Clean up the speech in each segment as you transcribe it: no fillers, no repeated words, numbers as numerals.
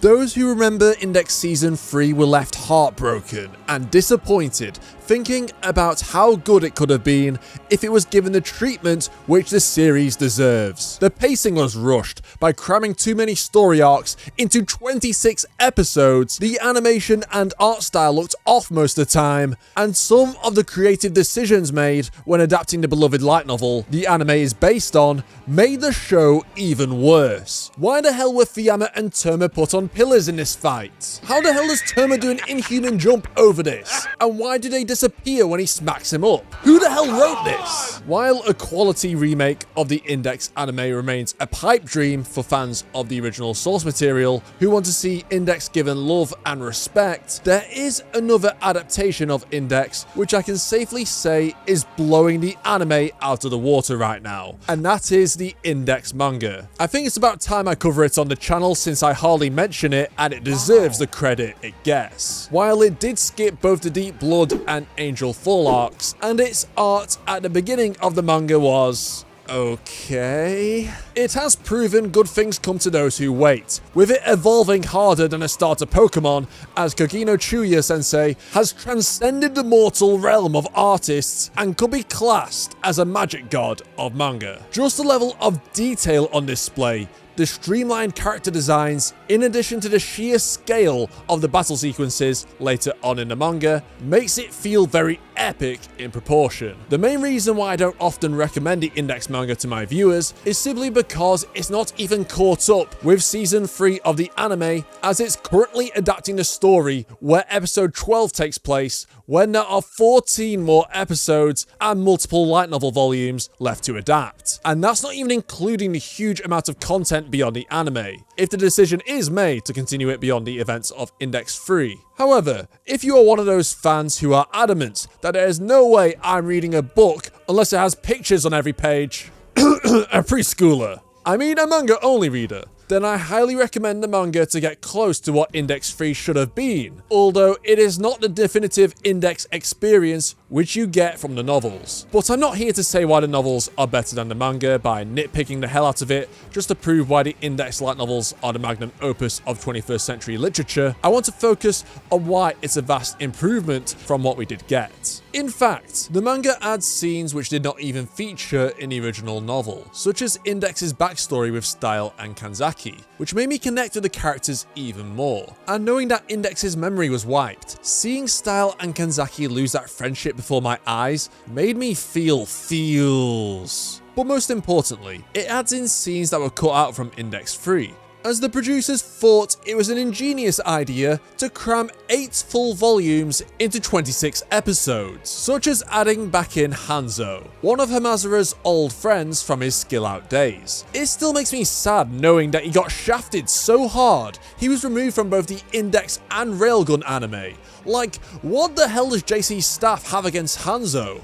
Those who remember Index Season 3 were left heartbroken and disappointed, thinking about how good it could have been if it was given the treatment which the series deserves. The pacing was rushed by cramming too many story arcs into 26 episodes, the animation and art style looked off most of the time, and some of the creative decisions made when adapting the beloved light novel the anime is based on made the show even worse. Why the hell were Fuyama and Terma put on pillars in this fight? How the hell does Terma do an inhuman jump over this? And why do they disappear when he smacks him up? Who the hell wrote this? While a quality remake of the Index anime remains a pipe dream for fans of the original source material who want to see Index given love and respect, there is another adaptation of Index which I can safely say is blowing the anime out of the water right now, and that is the Index manga. I think it's about time I cover it on the channel since I hardly mention it and it deserves the credit it gets. While it did skip both the Deep Blood and Angel Fall arcs, and its art at the beginning of the manga was okay. It has proven good things come to those who wait, with it evolving harder than a starter Pokemon, as Kogino Chuya Sensei has transcended the mortal realm of artists and could be classed as a magic god of manga. Just the level of detail on display, the streamlined character designs, in addition to the sheer scale of the battle sequences later on in the manga, makes it feel very epic in proportion. The main reason why I don't often recommend the Index manga to my viewers is simply because it's not even caught up with season 3 of the anime, as it's currently adapting the story where episode 12 takes place, when there are 14 more episodes and multiple light novel volumes left to adapt. And that's not even including the huge amount of content beyond the anime, if the decision is made to continue it beyond the events of Index 3. However, if you are one of those fans who are adamant that there is no way I'm reading a book unless it has pictures on every page, a preschooler, I mean a manga only reader, then I highly recommend the manga to get close to what Index 3 should have been, although it is not the definitive Index experience which you get from the novels. But I'm not here to say why the novels are better than the manga by nitpicking the hell out of it, just to prove why the Index light novels are the magnum opus of 21st century literature. I want to focus on why it's a vast improvement from what we did get. In fact, the manga adds scenes which did not even feature in the original novel, such as Index's backstory with Style and Kanzaki, which made me connect with the characters even more. And knowing that Index's memory was wiped, seeing Style and Kanzaki lose that friendship before my eyes made me feel feels. But most importantly, it adds in scenes that were cut out from Index 3, as the producers thought it was an ingenious idea to cram 8 full volumes into 26 episodes, such as adding back in Hanzo, one of Hamazura's old friends from his Skill Out days. It still makes me sad knowing that he got shafted so hard he was removed from both the Index and Railgun anime. Like, what the hell does JC's staff have against Hanzo?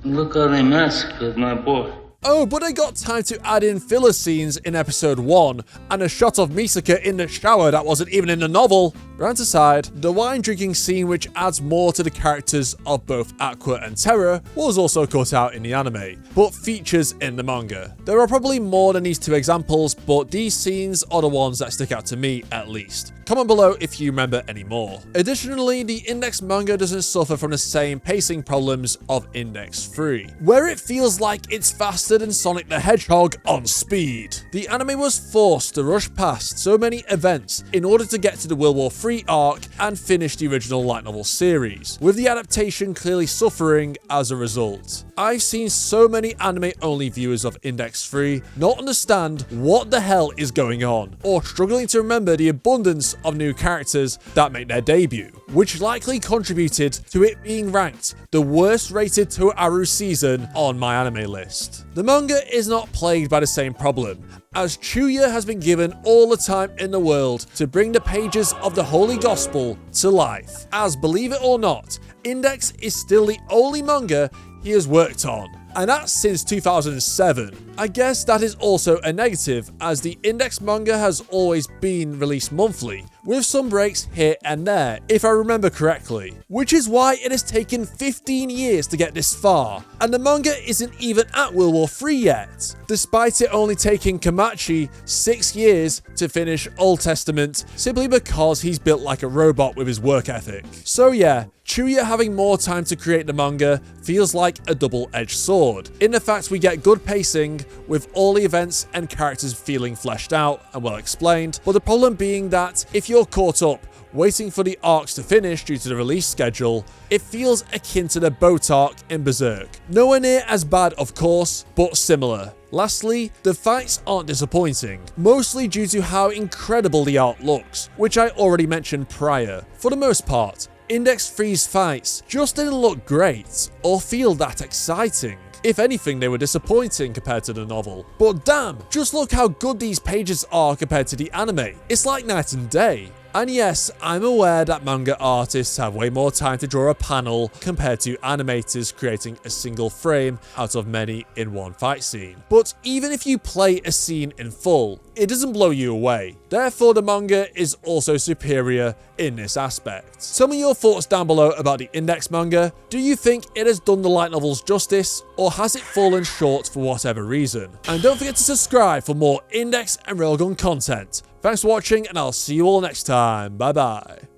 Look how they massacred my boy. Oh, but I got time to add in filler scenes in episode 1, and a shot of Misaka in the shower that wasn't even in the novel. Rant aside, the wine drinking scene which adds more to the characters of both Aqua and Terra was also cut out in the anime, but features in the manga. There are probably more than these 2 examples, but these scenes are the ones that stick out to me at least. Comment below if you remember any more. Additionally, the Index manga doesn't suffer from the same pacing problems of Index 3, where it feels like it's faster than Sonic the Hedgehog on speed. The anime was forced to rush past so many events in order to get to the World War III arc and finish the original light novel series, with the adaptation clearly suffering as a result. I've seen so many anime-only viewers of Index 3 not understand what the hell is going on, or struggling to remember the abundance of new characters that make their debut, which likely contributed to it being ranked the worst rated Toaru season on my anime list. The manga is not plagued by the same problem, as Chuya has been given all the time in the world to bring the pages of the Holy Gospel to life, as believe it or not, Index is still the only manga he has worked on, and that's since 2007. I guess that is also a negative, as the Index manga has always been released monthly, with some breaks here and there, if I remember correctly. Which is why it has taken 15 years to get this far, and the manga isn't even at World War III yet, despite it only taking Kamachi 6 years to finish Old Testament, simply because he's built like a robot with his work ethic. So yeah, Chuya having more time to create the manga feels like a double-edged sword. In the fact we get good pacing, with all the events and characters feeling fleshed out and well explained, but the problem being that if you're caught up waiting for the arcs to finish due to the release schedule, it feels akin to the boat arc in Berserk. Nowhere near as bad of course, but similar. Lastly, the fights aren't disappointing, mostly due to how incredible the art looks, which I already mentioned prior. For the most part, Index 3's fights just didn't look great or feel that exciting. If anything, they were disappointing compared to the novel. But damn, just look how good these pages are compared to the anime. It's like night and day. And yes, I'm aware that manga artists have way more time to draw a panel compared to animators creating a single frame out of many in one fight scene. But even if you play a scene in full, it doesn't blow you away. Therefore, the manga is also superior in this aspect. Tell me your thoughts down below about the Index manga. Do you think it has done the light novels justice, or has it fallen short for whatever reason? And don't forget to subscribe for more Index and Railgun content. Thanks for watching, and I'll see you all next time. Bye bye.